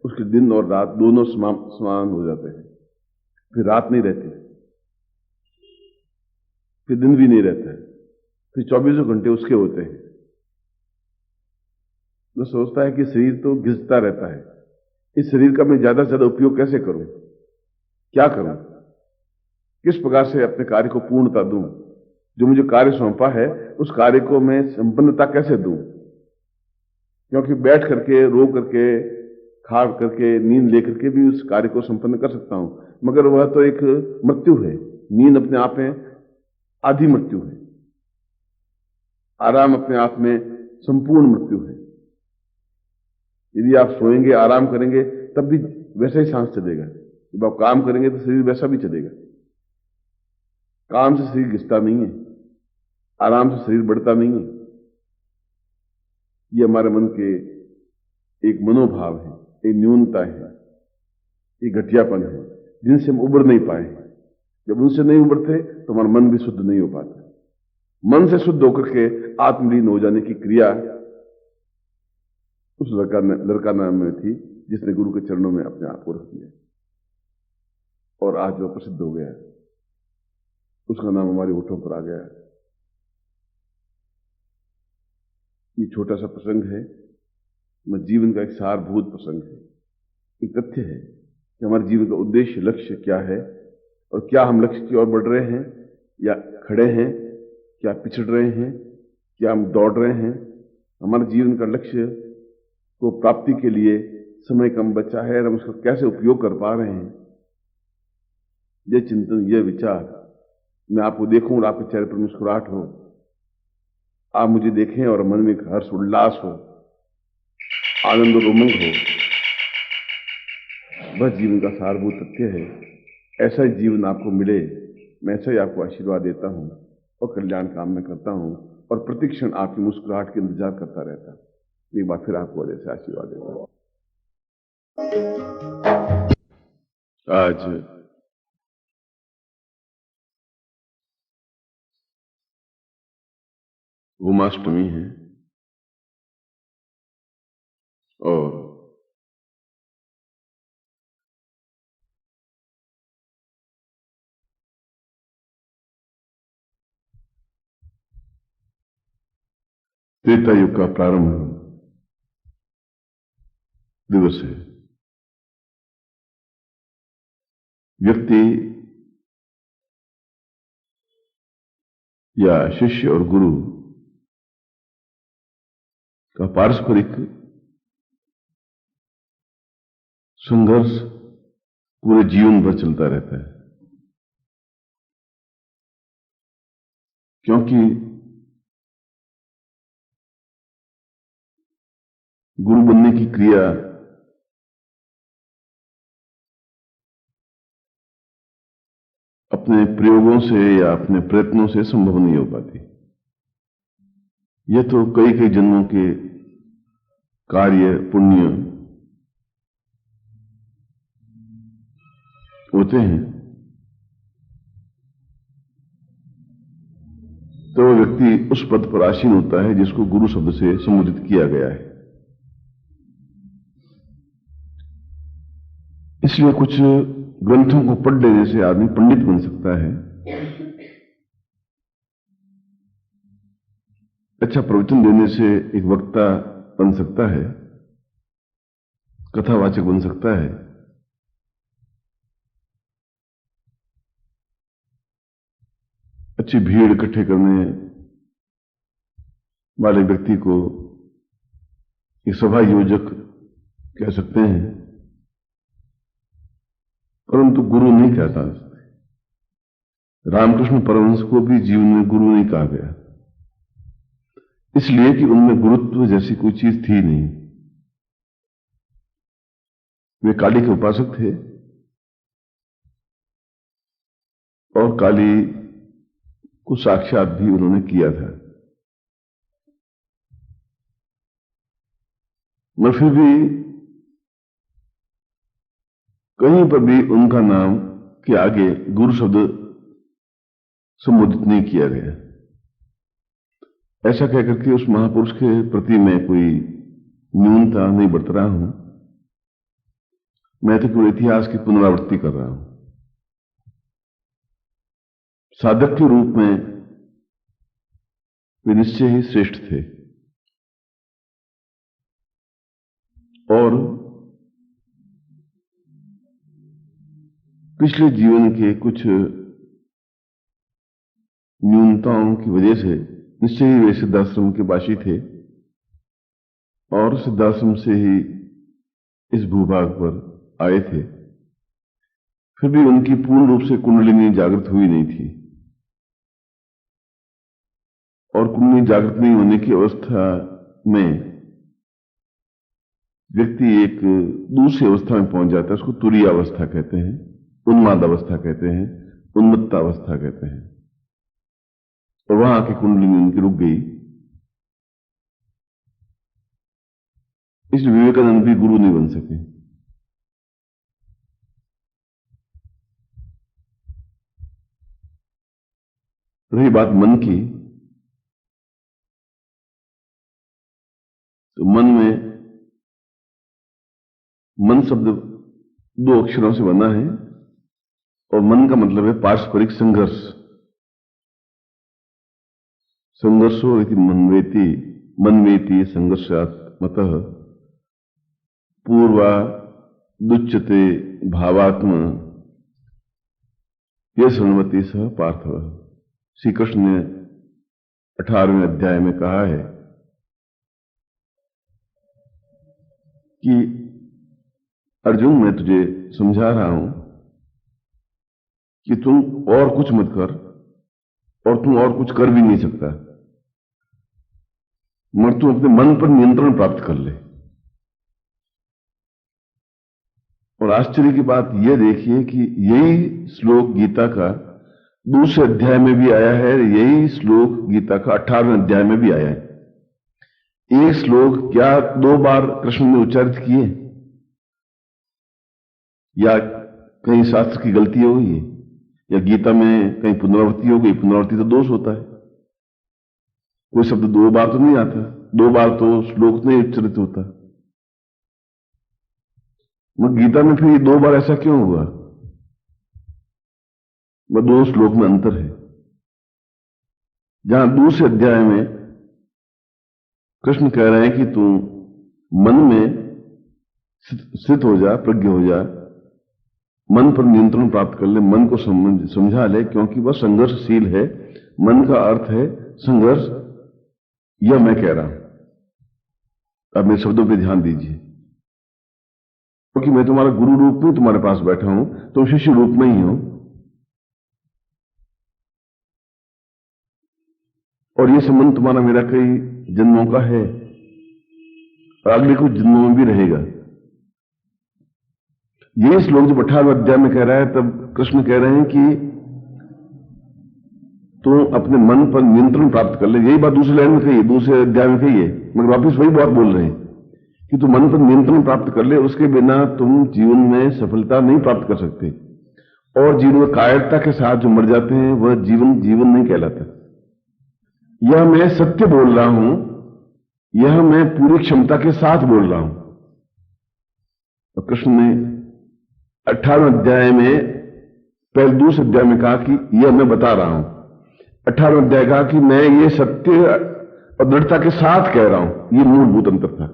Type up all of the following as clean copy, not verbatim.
उसके दिन और रात दोनों समान हो जाते हैं। फिर रात नहीं रहती, फिर दिन भी नहीं रहता है, फिर 24 घंटे उसके होते हैं। वो सोचता है कि शरीर तो घिसता रहता है, इस शरीर का मैं ज्यादा से ज्यादा उपयोग कैसे करूं, क्या करूं, किस प्रकार से अपने कार्य को पूर्णता दूं, जो मुझे कार्य सौंपा है उस कार्य को मैं संपन्नता कैसे दूं। क्योंकि बैठ करके, रो करके, खा करके, नींद लेकर के भी उस कार्य को संपन्न कर सकता हूं, मगर वह तो एक मृत्यु है। नींद अपने आप में आधी मृत्यु है, आराम अपने आप में संपूर्ण मृत्यु है। यदि आप सोएंगे, आराम करेंगे, तब भी वैसा ही सांस चलेगा। जब आप काम करेंगे तो शरीर वैसा भी चलेगा। काम से शरीर घिसता नहीं है, आराम से शरीर बढ़ता नहीं है। ये हमारे मन के एक मनोभाव है, एक न्यूनता है, एक घटियापन है, जिनसे हम उबर नहीं पाए। जब उनसे नहीं उबरते तो हमारा मन भी शुद्ध नहीं हो पाता। मन से शुद्ध होकर के आत्मलीन हो जाने की क्रिया उस लड़का नाम में थी जिसने गुरु के चरणों में अपने आप को रख दिया और आज वह प्रसिद्ध हो गया। उसका नाम हमारे होठों पर आ गया। ये छोटा सा प्रसंग है, मत जीवन का एक सारभूत प्रसंग है, एक तथ्य है कि हमारे जीवन का उद्देश्य, लक्ष्य क्या है और क्या हम लक्ष्य की ओर बढ़ रहे हैं या खड़े हैं, क्या पिछड़ रहे हैं, क्या हम दौड़ रहे हैं। हमारे जीवन का लक्ष्य को प्राप्ति के लिए समय कम बचा है और हम उसका कैसे उपयोग कर पा रहे हैं। यह चिंतन, यह विचार, मैं आपको देखूं और आपके चेहरे पर मुस्कुराहट हो, आप मुझे देखें और मन में हर्ष उल्लास हो, आनंद और उमंग हो, वह जीवन का सारभूत तथ्य है। ऐसा ही जीवन आपको मिले, मैं ऐसा ही आपको आशीर्वाद देता हूं और कल्याण कामना करता हूं और प्रतिक्षण आपकी मुस्कुराहट के इंतजार करता रहता हूं। एक बार फिर आपको जैसे आशीर्वाद देता हूं। आज उमाष्टमी है और त्रेता युग का प्रारंभ दिवस है। व्यक्ति या शिष्य और गुरु का पारस्परिक संघर्ष पूरे जीवन भर चलता रहता है, क्योंकि गुरु बनने की क्रिया अपने प्रयोगों से या अपने प्रयत्नों से संभव नहीं हो पाती। यह तो कई कई जन्मों के कार्य, पुण्य होते हैं, तो वह व्यक्ति उस पद पर आसीन होता है जिसको गुरु शब्द से संबोधित किया गया है। इसलिए कुछ ग्रंथों को पढ़ लेने से आदमी पंडित बन सकता है, अच्छा प्रवचन देने से एक वक्ता बन सकता है, कथावाचक बन सकता है, अच्छी भीड़ इकट्ठे करने वाले व्यक्ति को एक सभा योजक कह सकते हैं, परंतु गुरु नहीं कहता। रामकृष्ण परमहंस को भी जीवन में गुरु नहीं कहा गया, इसलिए कि उनमें गुरुत्व जैसी कोई चीज थी नहीं। वे काली के उपासक थे और काली को साक्षात भी उन्होंने किया था, मगर फिर भी कहीं पर भी उनका नाम के आगे गुरु शब्द संबोधित नहीं किया गया। ऐसा कहकर के उस महापुरुष के प्रति मैं कोई न्यूनता नहीं बरत रहा हूं, मैं तो केवल इतिहास की पुनरावृत्ति कर रहा हूं। साधक के रूप में वे निश्चय ही श्रेष्ठ थे और पिछले जीवन के कुछ न्यूनताओं की वजह से निश्चय ही वे सिद्धाश्रम के वासी थे और सिद्धाश्रम से ही इस भूभाग पर आए थे। फिर भी उनकी पूर्ण रूप से कुंडलिनी जागृत हुई नहीं थी और कुंडलिनी जागृत नहीं होने की अवस्था में व्यक्ति एक दूसरी अवस्था में पहुंच जाता है। उसको तुरीय अवस्था कहते हैं, उन्माद अवस्था कहते हैं, उन्मत्ता अवस्था कहते हैं। और वहां आके कुंडलिनी उनकी रुक गई। इसलिए विवेकानंद भी गुरु नहीं बन सके। रही बात मन की, तो मन शब्द दो अक्षरों से बना है और मन का मतलब है पारस्परिक संघर्ष। संघर्षो इति मनवेति संघर्षात्मतः पूर्वा दुच्यते भावात्म यह शृण्वति सह पार्थव। श्री कृष्ण ने 18वें अध्याय में कहा है कि अर्जुन, मैं तुझे समझा रहा हूं कि तुम और कुछ मत कर और तुम और कुछ कर भी नहीं सकता, मगर तुम अपने मन पर नियंत्रण प्राप्त कर ले। और आश्चर्य की बात यह देखिए कि यही श्लोक गीता का दूसरे अध्याय में भी आया है, यही श्लोक गीता का 18वें अध्याय में भी आया है। एक श्लोक क्या 2 बार कृष्ण ने उच्चारित किए, या कहीं शास्त्र की गलती हो गई, या गीता में कहीं पुनरावृत्ति हो गई। पुनरावृत्ति तो दोष होता है, कोई शब्द 2 बार तो नहीं आता, 2 बार तो श्लोक नहीं उच्चारित होता। मगर गीता में फिर 2 बार ऐसा क्यों हुआ? वह 2 श्लोक में अंतर है। जहां दूसरे अध्याय में कृष्ण कह रहे हैं कि तू मन में स्थित हो जा, प्रज्ञ हो जा, मन पर नियंत्रण प्राप्त कर ले, मन को समझा ले, क्योंकि वह संघर्षशील है। मन का अर्थ है संघर्ष। यह मैं कह रहा हूं, अब मेरे शब्दों पर ध्यान दीजिए, क्योंकि मैं तुम्हारा गुरु रूप में तुम्हारे पास बैठा हूं, तुम शिष्य रूप में ही हो। और यह संबंध तुम्हारा मेरा कई जन्मों का है और अगले कुछ जन्मों में भी रहेगा। यही श्लोक जब 18वें अध्याय में कह रहा है, तब कृष्ण कह रहे हैं कि तुम अपने मन पर नियंत्रण प्राप्त कर ले। यही बात दूसरे लाइन में कही है, दूसरे अध्याय में कही है, मगर वापिस वही बात बोल रहे हैं कि तुम मन पर नियंत्रण प्राप्त कर ले, उसके बिना तुम जीवन में सफलता नहीं प्राप्त कर सकते। और जीवन में कायरता के साथ जो मर जाते हैं वह जीवन नहीं कहलाता। यह मैं सत्य बोल रहा हूं, यह मैं पूरी क्षमता के साथ बोल रहा हूं। और कृष्ण ने 18वें अध्याय में पहले दूसरे अध्याय में कहा कि यह मैं बता रहा हूं। 18वें अध्याय कहा कि मैं ये सत्य और दृढ़ता के साथ कह रहा हूं। यह मूलभूत अंतर था।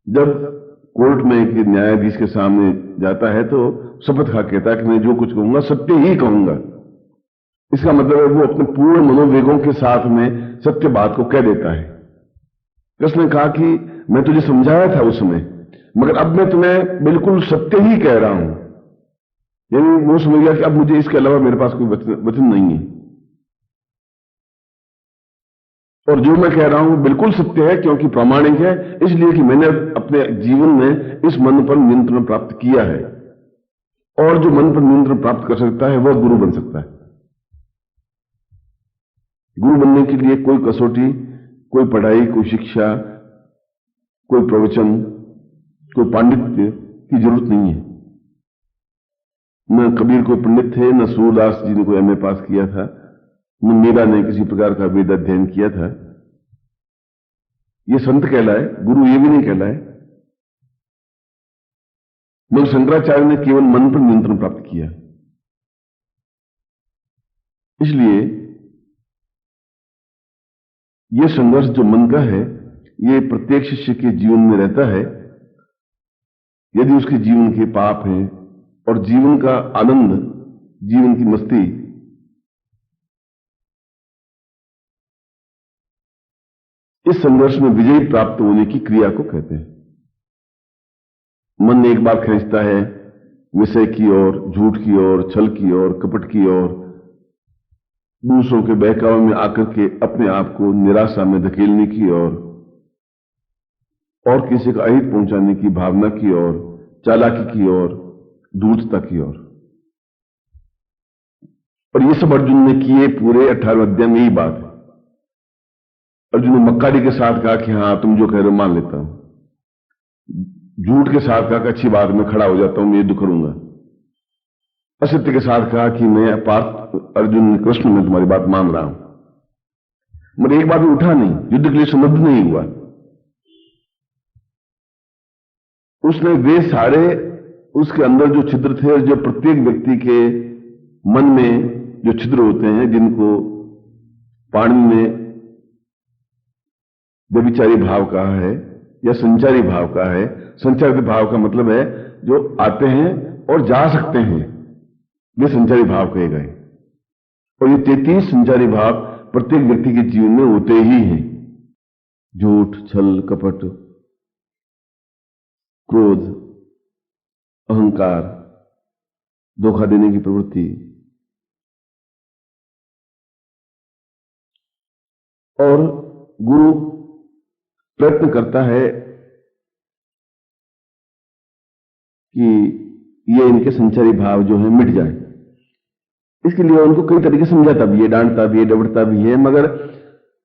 जब कोर्ट में एक न्यायाधीश के सामने जाता है तो शपथ खा कहता है कि मैं जो कुछ कहूंगा सत्य ही कहूंगा। इसका मतलब है वो अपने पूर्ण मनोवेगों के साथ में सत्य बात को कह देता है। कृष्ण ने कहा कि मैं तुझे समझाया था उस समय, मगर अब मैं तुम्हें बिल्कुल सत्य ही कह रहा हूं। यानी वो समझ गया कि अब मुझे इसके अलावा मेरे पास कोई वचन नहीं है, और जो मैं कह रहा हूं बिल्कुल सत्य है, क्योंकि प्रामाणिक है, इसलिए कि मैंने अपने जीवन में इस मन पर नियंत्रण प्राप्त किया है। और जो मन पर नियंत्रण प्राप्त कर सकता है वह गुरु बन सकता है। गुरु बनने के लिए कोई कसौटी, कोई पढ़ाई, कोई शिक्षा, कोई प्रवचन, कोई पांडित्य की जरूरत नहीं है। न कबीर कोई पंडित थे, न सूरदास जी ने कोई एमए पास किया था, न मीरा ने किसी प्रकार का वेद अध्ययन किया था। ये संत कहलाए, गुरु ये भी नहीं कहलाए। मगर शंकराचार्य ने केवल मन पर नियंत्रण प्राप्त किया। इसलिए यह संघर्ष जो मन का है, यह प्रत्येक शिष्य के जीवन में रहता है। यदि उसके जीवन के पाप हैं और जीवन का आनंद, जीवन की मस्ती इस संघर्ष में विजय प्राप्त होने की क्रिया को कहते हैं। मन एक बार खींचता है विषय की ओर, झूठ की ओर, छल की ओर, कपट की ओर, दूसरों के बहकावे में आकर के अपने आप को निराशा में धकेलने की ओर, और किसी का अहित पहुंचाने की भावना की ओर, चालाकी की ओर, धूर्तता की ओर। और ये सब अर्जुन ने किए पूरे 18वें अध्याय में यही बात है। अर्जुन ने मक्कारी के साथ कहा कि हां तुम जो कह रहे हो मान लेता हूं, झूठ के साथ कहा कि अच्छी बात मैं खड़ा हो जाता हूं, मैं युद्ध करूंगा, असत्य के साथ कहा कि मैं पार्थ अर्जुन कृष्ण में तुम्हारी बात मान रहा हूं, मगर एक बार भी उठा नहीं, युद्ध के लिए समर्थ नहीं हुआ। उसने वे सारे उसके अंदर जो छिद्र थे, और जो प्रत्येक व्यक्ति के मन में जो छिद्र होते हैं, जिनको पाणिनि ने व्यभिचारी भाव कहा है या संचारी भाव कहा है। संचारी भाव का मतलब है जो आते हैं और जा सकते हैं, वे संचारी भाव कहे गए। और ये 33 संचारी भाव प्रत्येक व्यक्ति के जीवन में होते ही हैं। झूठ, छल, कपट, क्रोध, अहंकार, धोखा देने की प्रवृत्ति, और गुरु प्रयत्न करता है कि ये इनके संचारी भाव जो है मिट जाए। इसके लिए उनको कई तरीके समझाता भी है, डांटता भी है, डबड़ता भी है, मगर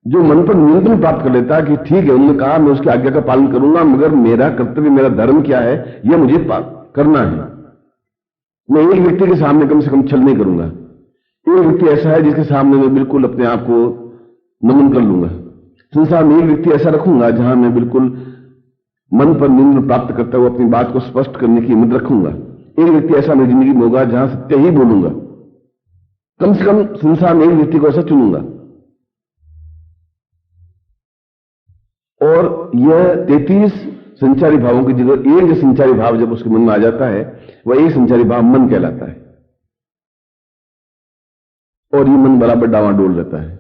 जो मन पर नियंत्रण प्राप्त कर लेता है कि ठीक है, उन्होंने कहा मैं उसकी आज्ञा का पालन करूंगा, मगर मेरा कर्तव्य, मेरा धर्म क्या है, यह मुझे करना है। मैं एक व्यक्ति के सामने कम से कम छल नहीं करूंगा। एक व्यक्ति ऐसा है जिसके सामने मैं बिल्कुल अपने आप को नमन कर लूंगा। संसार में एक व्यक्ति ऐसा रखूंगा जहां मैं बिल्कुल मन पर नियंत्रण प्राप्त करता हुआ अपनी बात को स्पष्ट करने की हिम्मत रखूंगा। एक व्यक्ति ऐसा मेरी जिंदगी में होगा जहां सत्य ही बोलूंगा। कम से कम संसार में एक व्यक्ति को ऐसा चुनूंगा। और यह 33 संचारी भावों की जगह एक संचारी भाव जब उसके मन में आ जाता है, वह एक संचारी भाव मन कहलाता है। और ये मन बराबर डावाडोल रहता है।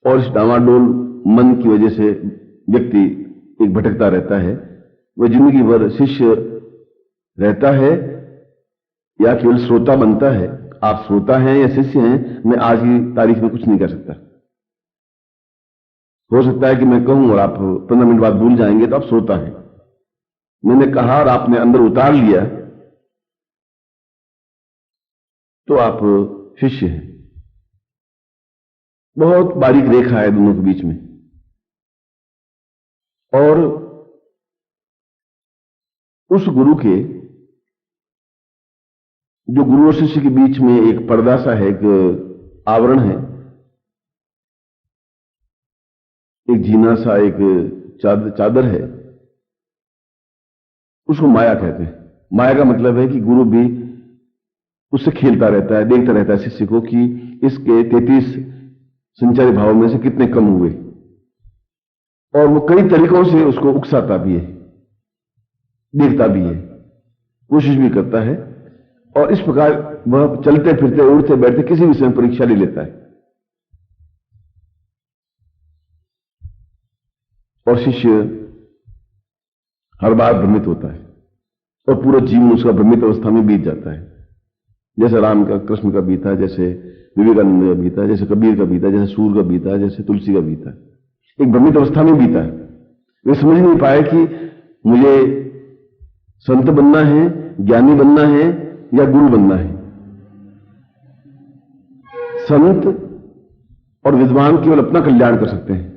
और इस डावाडोल मन की वजह से व्यक्ति एक भटकता रहता है। वह जिंदगी भर शिष्य रहता है या केवल श्रोता बनता है। आप श्रोता हैं या शिष्य हैं, मैं आज की तारीख में कुछ नहीं कर सकता। हो सकता है कि मैं कहूं और आप 15 मिनट बाद भूल जाएंगे, तो आप श्रोता हैं। मैंने कहा और आपने अंदर उतार लिया, तो आप शिष्य हैं। बहुत बारीक रेखा है दोनों के बीच में। और उस गुरु के, जो गुरु और शिष्य के बीच में एक पर्दा सा है, एक आवरण है, एक जीना सा, एक चादर है, उसको माया कहते हैं। माया का मतलब है कि गुरु भी उससे खेलता रहता है, देखता रहता है शिष्य को कि इसके 33 संचारी भावों में से कितने कम हुए। और वो कई तरीकों से उसको उकसाता भी है, देखता भी है, कोशिश भी करता है। और इस प्रकार वह चलते फिरते, उड़ते बैठते किसी विषय में परीक्षा ले लेता है। और शिष्य हर बार भ्रमित होता है और पूरा जीवन उसका भ्रमित अवस्था में बीत जाता है। जैसे राम का, कृष्ण का बीता, जैसे विवेकानंद का बीता, जैसे कबीर का बीता, जैसे सूर का बीता, जैसे तुलसी का बीता, एक भ्रमित अवस्था में बीता है। वे समझ नहीं पाए कि मुझे संत बनना है, ज्ञानी बनना है या गुरु बनना है। संत और विद्वान केवल अपना कल्याण कर सकते हैं।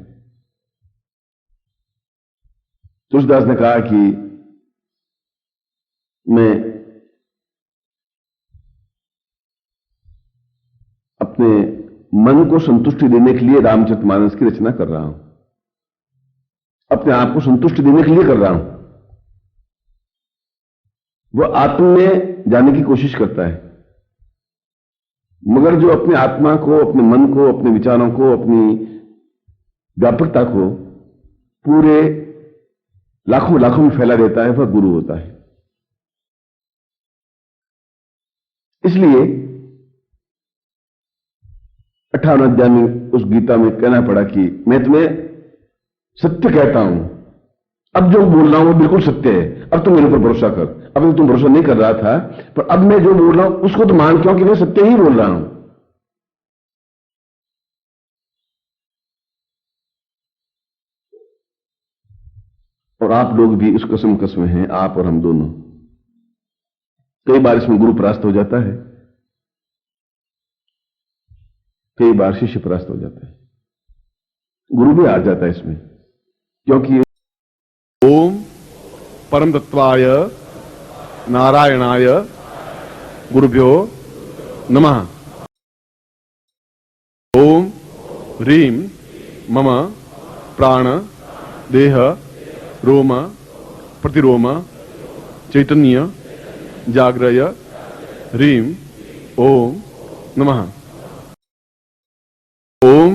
तुलसीदास ने कहा कि मैं अपने मन को संतुष्टि देने के लिए रामचरितमानस की रचना कर रहा हूं, अपने आप को संतुष्टि देने के लिए कर रहा हूं। वह आत्मा में जाने की कोशिश करता है, मगर जो अपने आत्मा को, अपने मन को, अपने विचारों को, अपनी व्यापकता को पूरे लाखों लाखों में फैला देता है, वह गुरु होता है। इसलिए 58 अध्याय में उस गीता में कहना पड़ा कि मैं तुम्हें सत्य कहता हूं, अब जो बोल रहा हूं वो बिल्कुल सत्य है, अब तुम मेरे ऊपर भरोसा कर। अब तो तुम भरोसा नहीं कर रहा था, पर अब मैं जो बोल रहा हूं उसको तो मान, क्योंकि मैं सत्य ही बोल रहा हूं। और आप लोग भी उस कसम में हैं, आप और हम दोनों। कई बार इसमें गुरु परास्त हो जाता है, कई बार शिष्य परास्त हो जाता है, गुरु भी हार जाता है इसमें, क्योंकि ओम परम तत्वाय नारायणाय गुरुभ्यो नमः। ओम ह्रीं मम प्राण देह रोम प्रतिरोम चैतन्य जाग्रय ह्रीं ओम नमः। ओम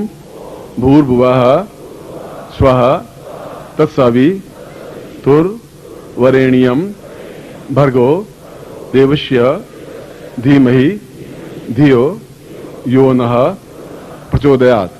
भूर्भुवः स्वः तत्सवितुर्वरेण्यं भर्गो देवस्य धीमहि धियो यो नः प्रचोदयात्।